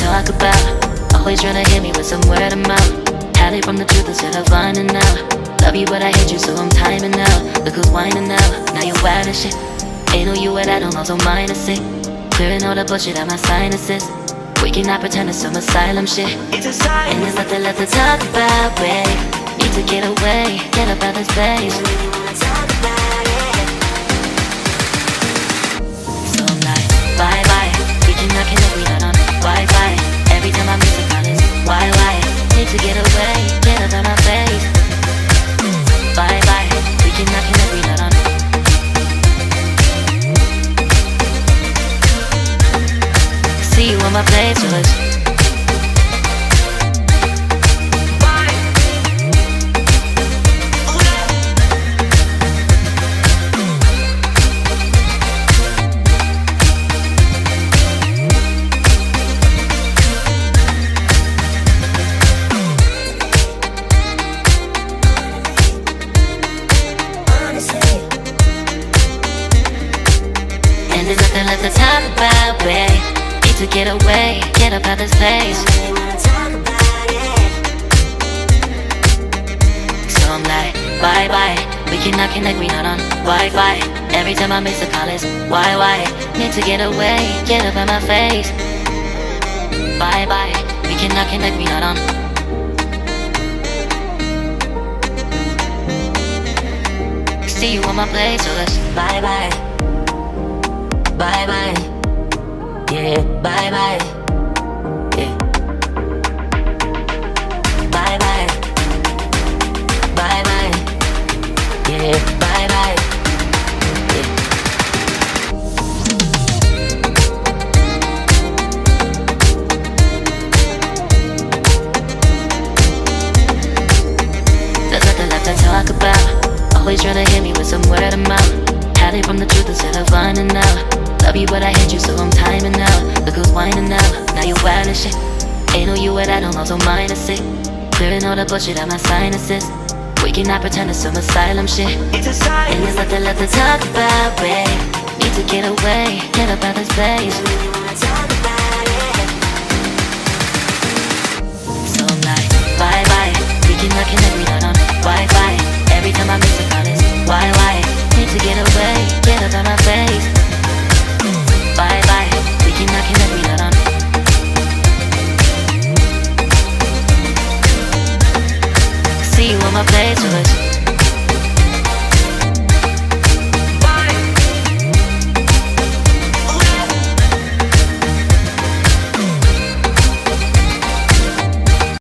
talk about. Always trying to hit me with some word of mouth. Hide it from the truth instead of finding out. Love you but I hate you so I'm timing out. Look who's whining now, now you're wild and shit. Ain't no you at I don't also mind a sick. Clearing all the bullshit out my sinuses. We cannot pretend it's some asylum shit. And there's nothing left to talk about, babe. Need to get away, get up out this place. So I'm like, bye bye. We cannot connect, we not on Wi-Fi. Every time I miss a call it's why? Need to get away, get up out my face. Bye bye. We cannot connect, we not on. See you on my playlist. And there's nothing left to talk about, babe. Need to get away, get up out this place. So I'm like, bye bye. We cannot connect, we not on Wi-Fi. Every time I miss a call it's why? Need to get away, get up out my face. Bye bye. We cannot connect, we not on. See you on my place, so let's bye bye. Bye bye, yeah, bye bye, yeah. Bye bye, bye bye, yeah, bye bye, yeah. There's nothing left to talk about. Always trying to hit me with some word of mouth. Hide it from the truth instead of finding out. Love you but I hate you so I'm timing out. Look who's whining now, now you're wild and shit. Ain't no you at I don't also mind a sick. Clearing all the bullshit out my sinuses. We cannot pretend it's some asylum shit. And there's nothing left to talk about, babe. Need to get away, get up out this place. So I'm like, bye bye. We cannot connect, we not on Wi-Fi. Every time I miss it